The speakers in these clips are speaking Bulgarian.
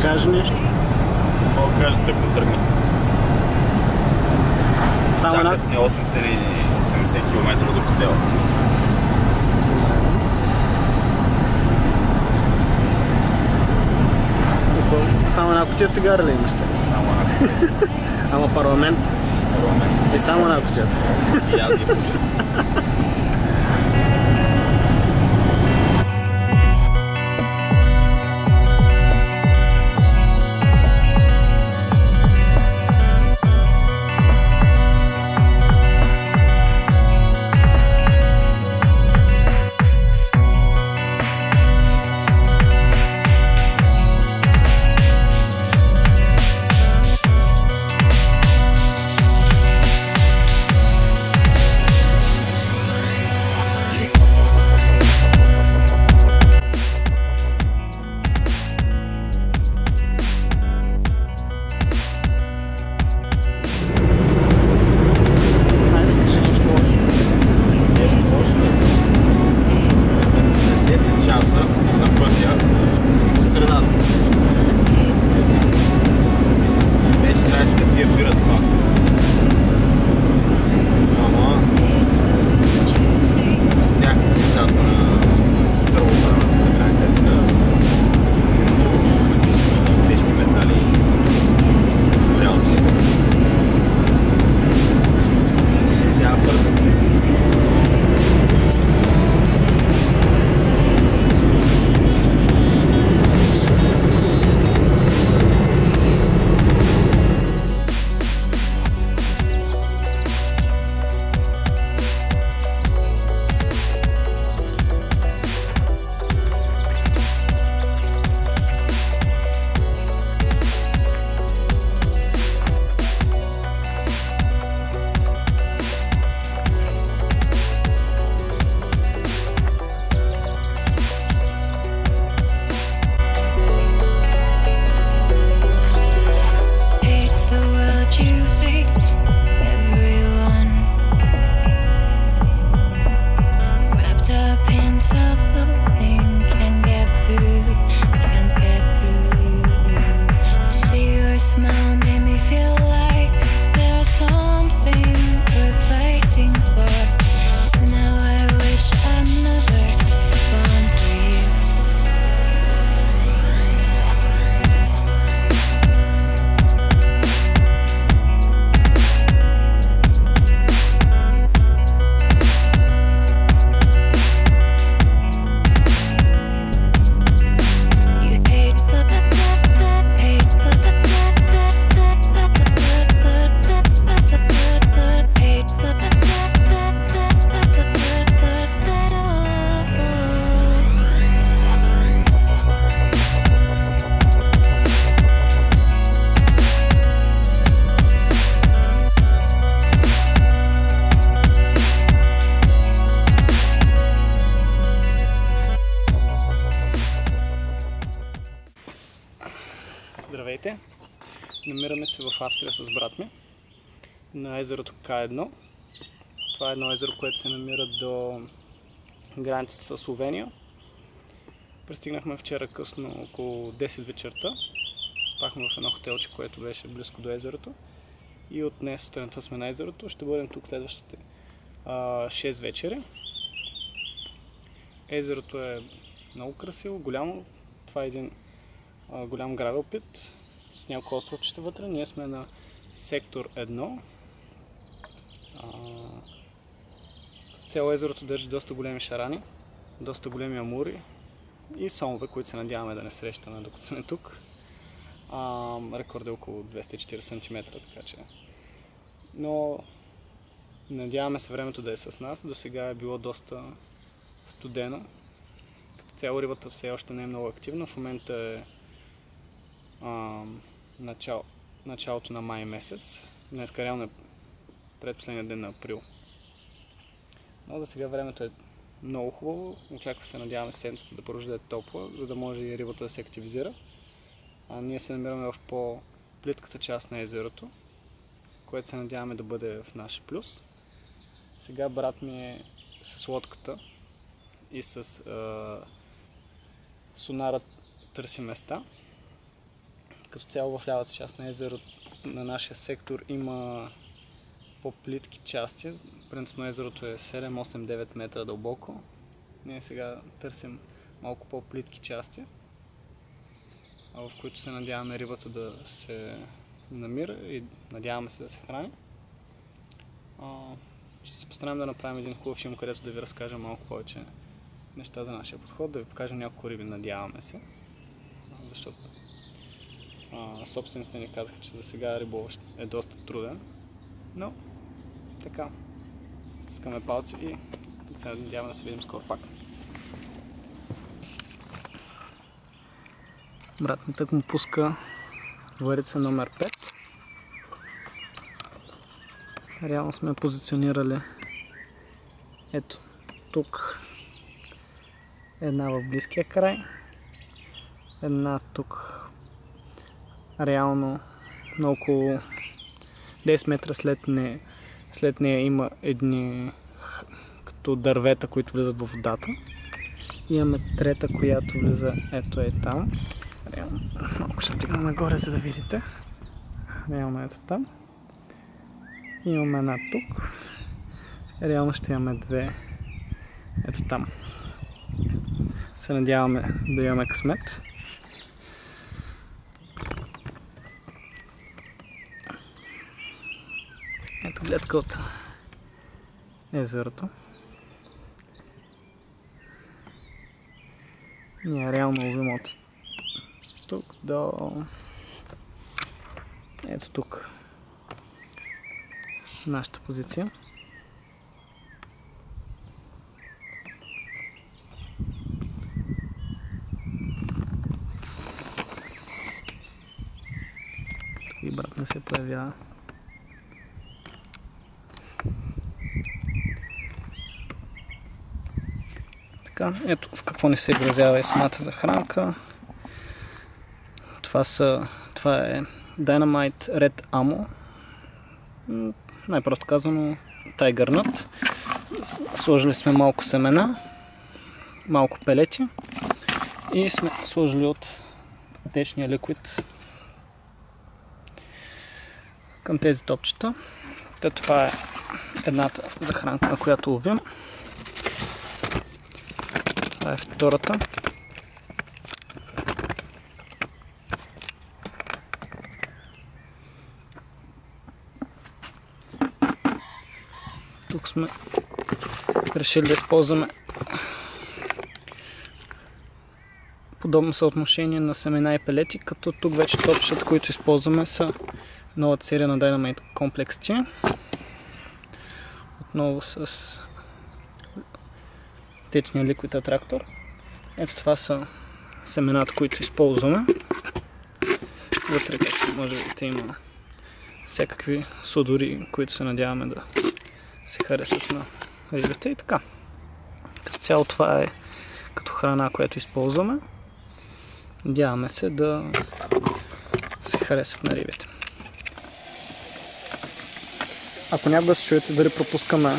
каже нещо? Мога да кажа, тъкмо тръгна. Чакат ни 8 стени 80 км до хотела. Само една кутия цигари ли имаш сега? Само една. Ама парламент. Парламент. И само една кутия цигари. И аз ги пуша. Здравейте! Намираме се в Австрия с брат ми на езерото К1. Това е едно езеро, което се намира до границата с Словения. Пристигнахме вчера късно, около 10 вечерта. Спахме в едно хотелче, което беше близко до езерото. И от днес сутринта сме на езерото. Ще бъдем тук следващите 6 вечери. Езерото е много красиво, голямо. Това е един голям гравел пит с няколко островчета вътре. Ние сме на сектор 1. Цяло езерото държи доста големи шарани, доста големи амури и сомове, които се надяваме да не срещаме докато сме тук. Рекорд е около 240 см, така че. Но надяваме се времето да е с нас. До сега е било доста студено. Като цяло рибата все още не е много активна. В момента е началото на май месец. Днес реално е предпоследния ден на април. Но за сега времето е много хубаво. Очаква се, надяваме седмицата да продължи да е топла, за да може и рибата да се активизира. Ние се намираме в по-плитката част на езерото, което се надяваме да бъде в наш плюс. Сега брат ми е с лодката и с сонара търси места. Като цяло в лявата част на езеро на нашия сектор има по-плитки части. Принципно езерото е 7, 8, 9 метра дълбоко. Ние сега търсим малко по-плитки части, в които се надяваме рибата да се намира и надяваме се да се храни. Ще се постараем да направим един хубав филм, където да ви разкажем малко повече неща за нашия подход, да ви покажем няколко риби, надяваме се. Защото собствените ни казаха, че за сега риболов е доста труден. Но така, стискаме палци и се надяваме да се видим скоро пак. Брат ми тък му пуска варица номер 5. Реално сме позиционирали ето тук, една в близкия край, една тук реално на около 10 метра след нея има едни като дървета, които влизат в водата. Имаме трета, която влиза ето е там. Реално, малко ще вдигна нагоре, за да видите. Реално ето там. Имаме една тук. Реално ще имаме две ето там. Се надяваме да имаме късмет. Ето гледка от езерото. Ние реално ловим от тук до ето тук нашата позиция. Тук и брат не се появява. Така, ето в какво не се изразява и самата захранка. Това е Dynamite Red Ammo. Най-просто казано Tiger Nut. Сложили сме малко семена, малко пелети и сме сложили от течния ликвид към тези топчета. Това е едната захранка, на която ловим. Това е втората. Тук сме решили да използваме подобно съотношение на семена и пелети, като тук вече топчетата, които използваме, са новата серия на Dynamite Complex T. Отново с течния ликвид атрактор. Ето това са семената, които използваме. Вътре, както може да има всякакви судори, които се надяваме да се харесат на рибите и така. Като цяло това е като храна, която използваме. Надяваме се да се харесат на рибите. Ако някога се чуете дали пропускаме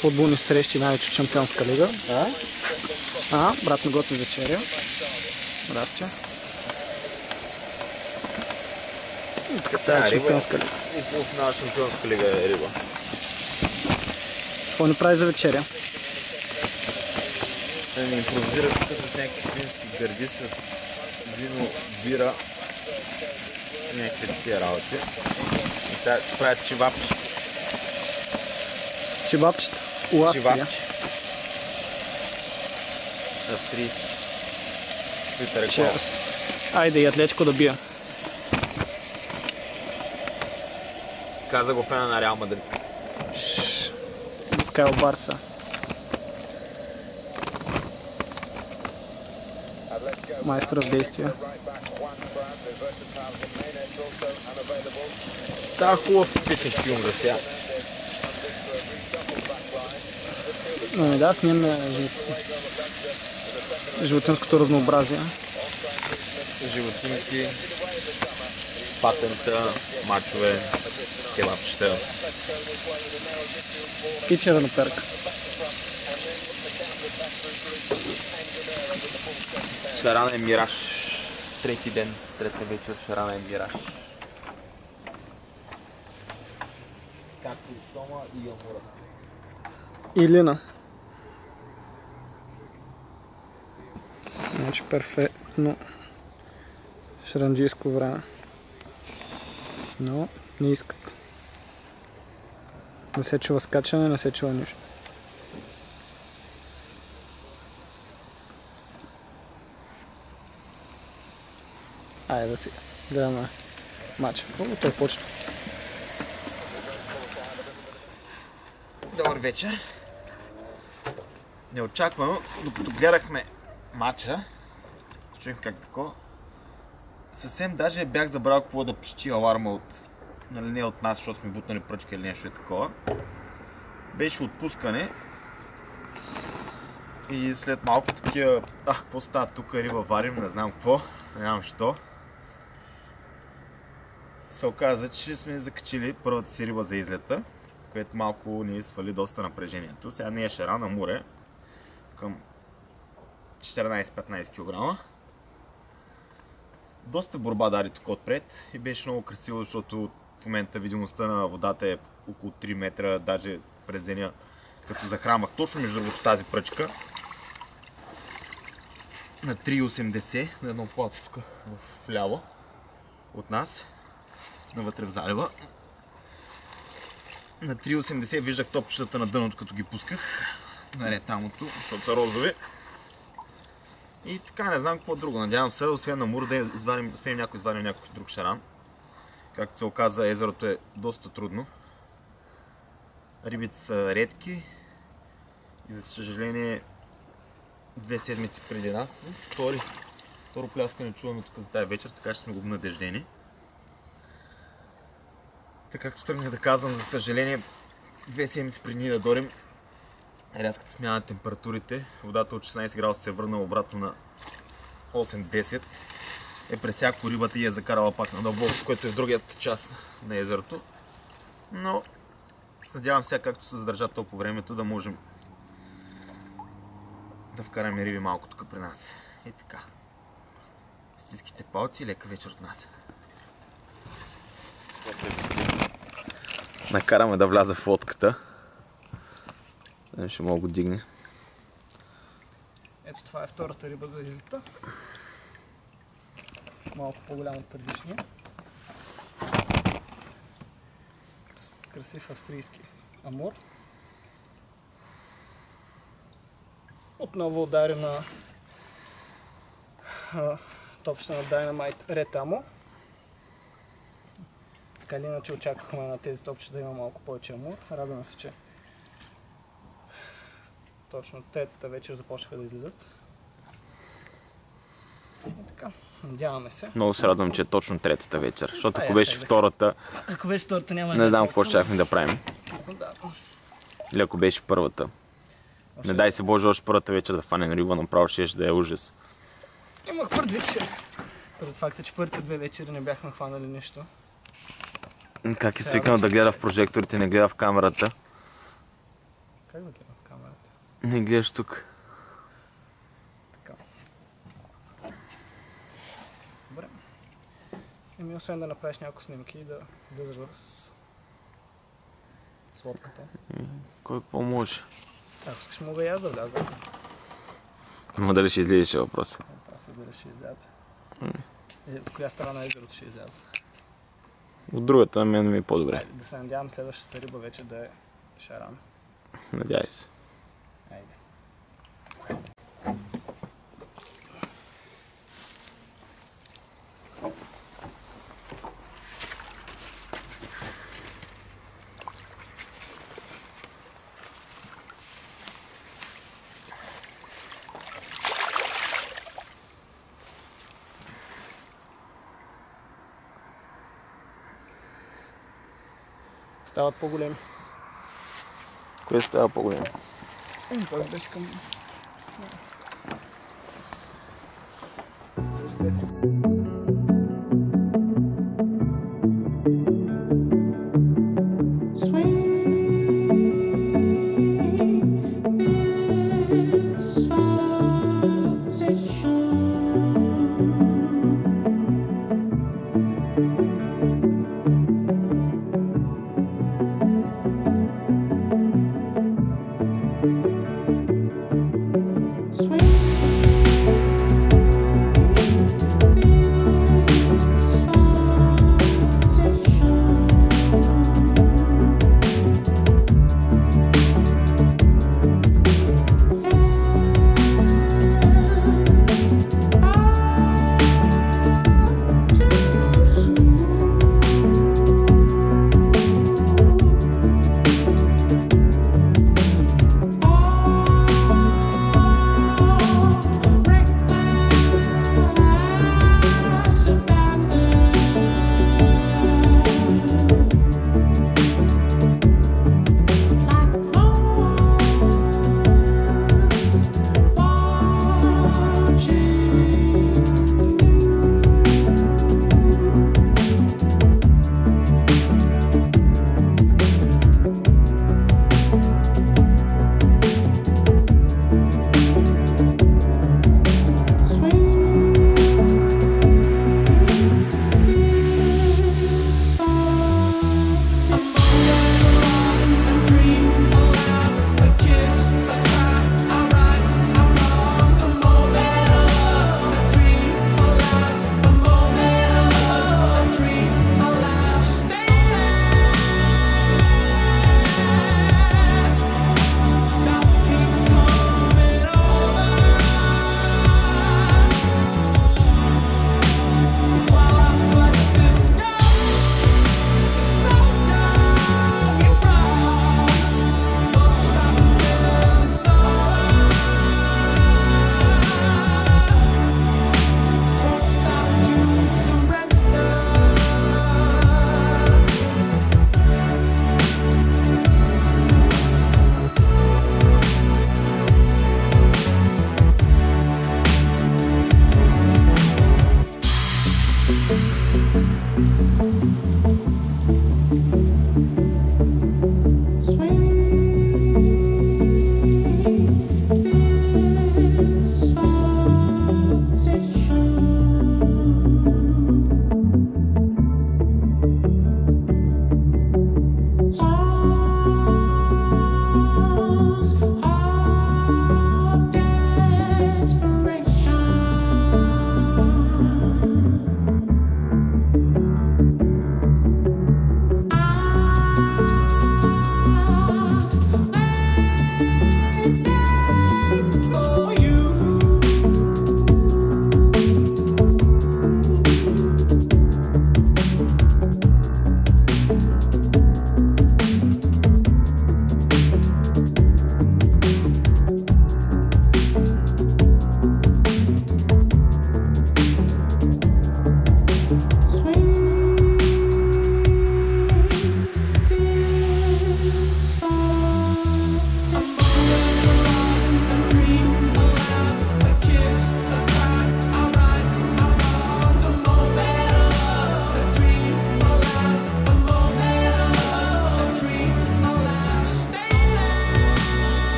футболни срещи, най-вече Шампионска лига. Брат ми готви вечеря. Здрасти. И така, тази Шампионска лига. И в нашата Шампионска лига е риба. Какво ни прави за вечеря? Ми импровизират тук с някакви свински гърди, с вино, бира, някакви такива работи. И сега правят чевапчета. Чевапчета? Чевапче. Австрийски. Скрита реклама. Айде и Атлетико да бия. Каза го фена на Реал Мадрид. Скайл Барса. Майстор в действие. Става хубав епичен филм за сега. Но да, в ням животинското разнообразие. Животинки, патента, мачове, кебапчета. И черноперка. Шарана е мираж. трети ден, трета вечер, шарамен вираж. Както и Сома и Амура. И Лина. Значи перфектно шранджийско време. Но не искат. Не се чува скачане, не се чува нищо. Айде да си гледаме матча. Колко той почна? Добър вечер. Неочаквано, докато гледахме матча, чуем как тако, съвсем даже бях забрал какво да пищи аларма от, нали, не от нас, защото сме бутнали пръчка или нещо е такова. Беше отпускане и след малко такива, какво става тук, риба варим, не знам какво, не знам що. Се оказа, че сме закачили първата си риба за излета, което малко ни свали доста напрежението. Сега не е шаран, а море към 14-15 кг. Доста борба даде тук отпред и беше много красиво, защото в момента видимостта на водата е около 3 метра, даже през деня, като захранвах точно между другото тази пръчка на 3,80 на едно плато тук в ляво от нас, навътре в залива. На 3,80 виждах топчетата на дъното, като ги пусках, наред тамото, защото са розови. И така, не знам какво друго. Надявам се, освен на Мур, да успеем извадим някой друг шаран. Както се оказа, езерото е доста трудно. Рибите са редки и за съжаление 2 седмици преди нас. Второ пляскане чуваме тук за тази вечер, така че сме го обнадеждени. Така както тръгнах да казвам, за съжаление 2 седмици преди да дойдем, рязката смяна на температурите, водата от 16 градуса се е върнала обратно на 8-10, е пресяко рибата и е закарала пак на дълбоко, което е в другият част на езерото. Но се надявам сега, както се задържа толкова времето, да можем да вкараме риби малко тук при нас. И така. Стиските палци и лека вечер от нас. Накараме да вляза в лодката. Ще мога го дигне. Ето това е втората риба за излета. Малко по-голям от предишния. Красив австрийски амур. Отново ударя на топчета на Dynamite Red Amo. Така или иначе очаквахме на тези топчета да има малко повече амур. Радвам се, че точно третата вечер започнаха да излизат. И така, надяваме се. Много се радвам, че е точно третата вечер, защото ако беше втората, нямаше не знам какво щяхме да правим. Да. Или ако беше първата. Не дай се Боже още първата вечер да фанем риба, направо ще да е ужас. Имах предвид, че пред факта, че първите 2 вечери не бяхме хванали нищо. Как е свикнал да гледа в прожекторите, не гледа в камерата? Как да гледам в камерата? Не гледаш тук. Така. Добре. Еми, освен да направиш няколко снимки и да влизаш с лодката. Кой какво може? Ако искаш, мога и аз да вляза. Но дали ще излизаш е въпрос? Въпросът е дали ще изляза. От коя страна на езерото ще изляза? От другата на мен ми е по-добре. Айде, да се надявам следващата риба вече да е шаран. Надявай се. Айде. Стават по-големи. Кое става по-големо? Този беше към...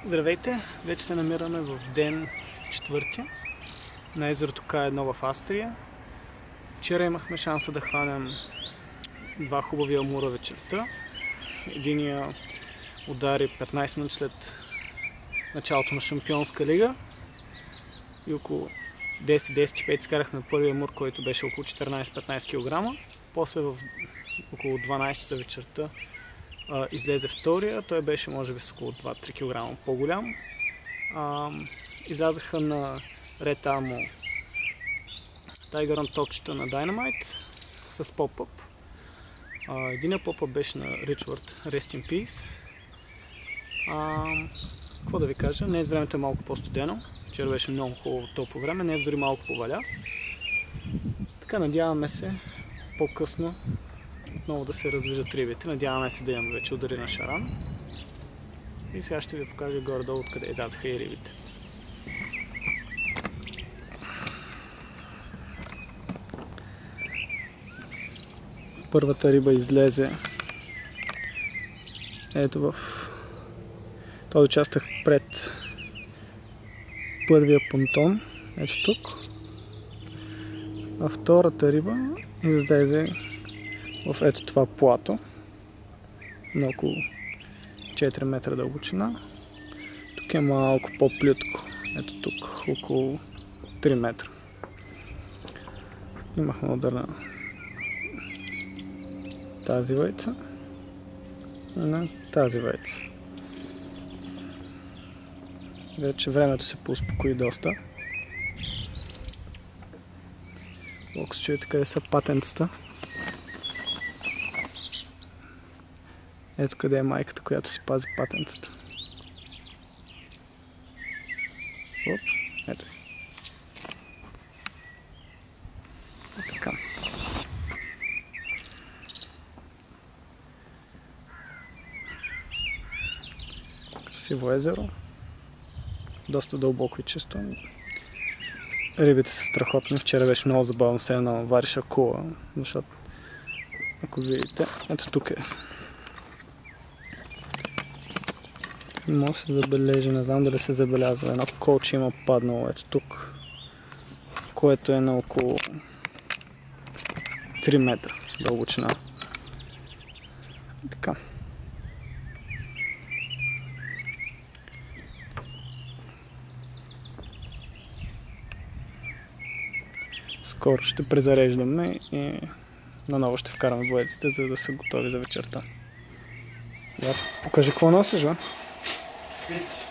Здравейте! Вече се намираме в ден 4 на езерото К1 в Австрия. Вчера имахме шанса да хванем два хубави амура вечерта. Единия удари 15 минути след началото на Шампионска лига и около 10-10-5 изкарахме първия амур, който беше около 14-15 кг. После в около 12 часа вечерта излезе втория, той беше може би с около 2-3 кг по-голям. Излязаха на Red Amo Tiger топчета на Dynamite с поп-ъп. Единият поп-ъп беше на Richward, Rest in Peace. Какво да ви кажа, днес времето е малко по-студено. Вчера беше много хубаво топло време, днес дори малко поваля. Така, надяваме се по-късно отново да се развижат рибите. Надяваме се да имаме вече удари на шаран. И сега ще ви покажа горе-долу откъде излязаха и рибите. Първата риба излезе ето в този участък пред първия понтон, ето тук. А втората риба излезе в ето това плато на около 4 метра дълбочина. Тук е малко по-плютко, ето тук около 3 метра. Имахме удар на тази вейца и на тази вейца. Вече времето се поуспокои доста. Ако се чуете къде са патенцата. Ето къде е майката, която си пази патенцата. Оп, ето. Така. Красиво езеро. Доста дълбоко и чисто. Рибите са страхотни. Вчера беше много забавно, се едно вариш акула, защото ако видите, ето тук е. Може да се забележи, не знам дали се забелязва, едно колче има паднало ето тук, което е на около 3 метра дълбочина. Така. Скоро ще презареждаме и наново ще вкараме боеците, за да са готови за вечерта. Да, покажи какво носиш, бе? Пици.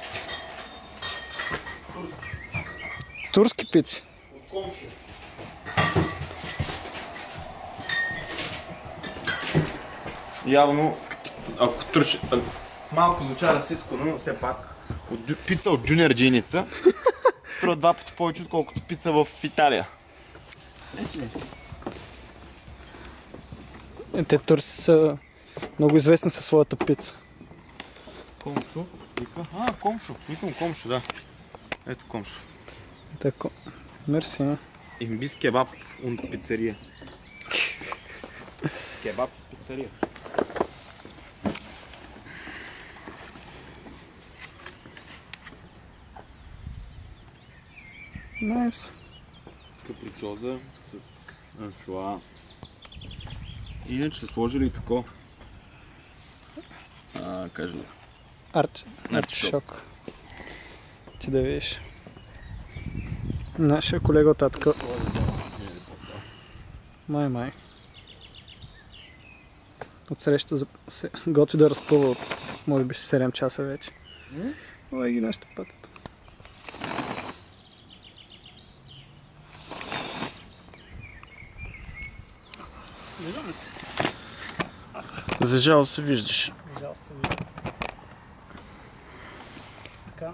Турски пици. От Комшо. Явно, ако турши... Малко звуча расистко, но все пак пица от Джуниор Джиница струва 2 пъти повече, отколкото пица в Италия. Те турци са много известни със своята пица. Комшо? Вика? Комшо. Викам Комшо, да. Ето Комшо. Тако. Мерси. Имбис кебаб und пицерия. Кебаб пицерия. Найс. Капричоза с аншоа. Иначе са сложили и тако. Кажа. Артишок. Ти да видиш. Нашия колега от татка. Май. Отсреща се готви да разпъва от може би 7 часа вече. Ой, ги нашите пътата. Виждаме се. За жал се виждаш. Жал се вижда. Така.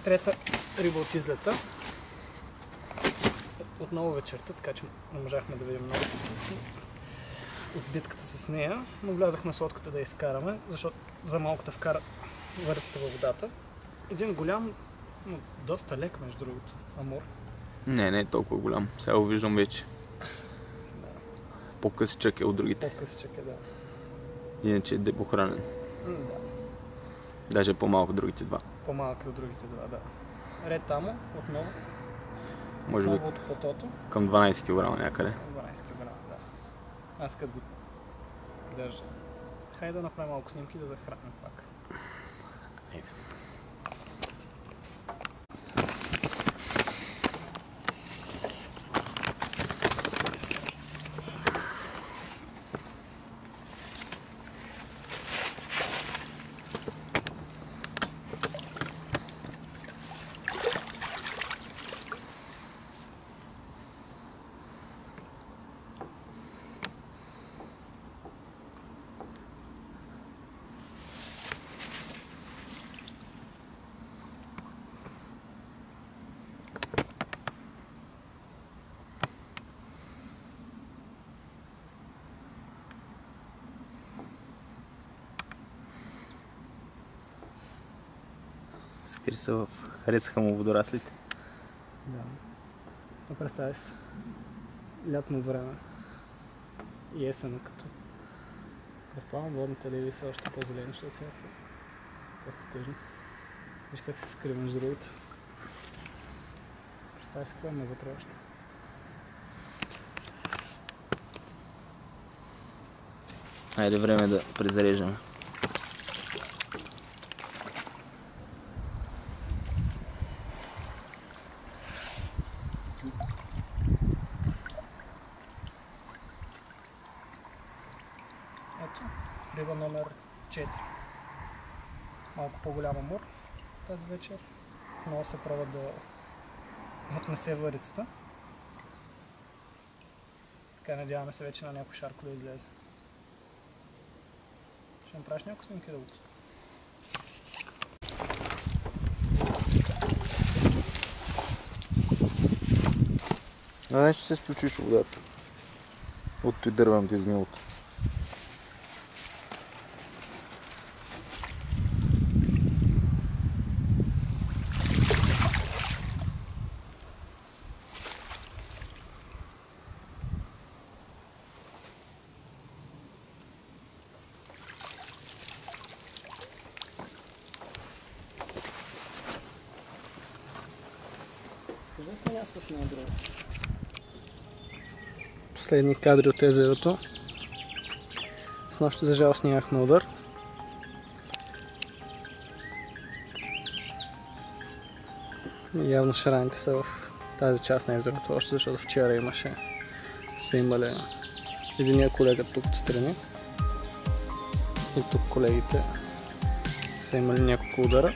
Трета риба от излета. Отново вечерта, така че не можахме да видим много от битката с нея, но влязахме с лодката да изкараме, защото за малката вкара въртата във водата. Един голям, но доста лек между другото, амур. Не е толкова голям. Сега го виждам вече. Да. По-късичък е от другите. По-късичък е, да. Иначе е депохранен. Да. Даже по-малко от другите два. По-малки от другите два, да. Ред тамо, отново. Може би Отново от потото. към 12 кг някъде. 12 кг, да. Аз като го държа. Хайде да направим малко снимки и да захраним пак. Ейде. Скри се в... Харесаха му водораслите. Да. Да представяш се. Лятно време. И есено като. Предполагам, водните ливи са още по-зелени, защото сега са доста тъжни. Виж как се скри между другото. Представяш се какво има вътре още. Айде време да презареждаме. Ето, риба номер 4. Малко по-голям амур тази вечер. Много се пробва да отнесе варицата. Така надяваме се вече на някой шарко да излезе. Ще направиш някои снимки да го пуска. Знаеш, че се изключиш водата. От той дървеното изгнилото. Кажи сме я с нея друго. Последни кадри от езерото. Снощи за жалост нямахме удар. Явно шараните са в тази част на езерото, още защото вчера са имали единия колега тук отстрани. И тук колегите са имали няколко удара.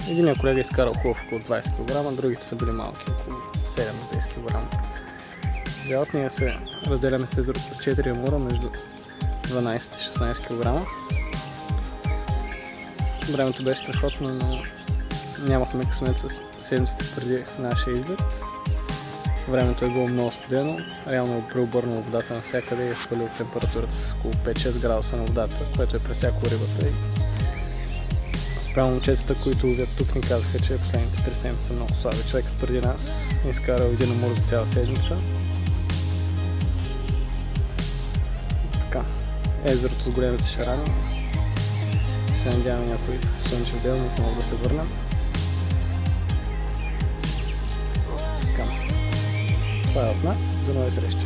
Единият колега е изкарал хубав около 20 кг, другите са били малки, около 7-10 кг. Жалост ние се разделяме с езерото с 4 амура между 12 и 16 кг. Времето беше страхотно, но нямахме късмет с седмиците преди нашия излет. Времето е било много студено, реално е преобърнало водата навсякъде и е свалил температурата с около 5-6 градуса на водата, което е пресякло рибата. И спрямо момчетата, които ловят тук, ни казаха, че последните 3 седмици са много слаби. Човекът преди нас е изкарал един амур за цяла седмица. Така, езерото с големите шарани. Се надявам някой слънчев ден отново да се върна. Така, това е от нас. До нови срещи!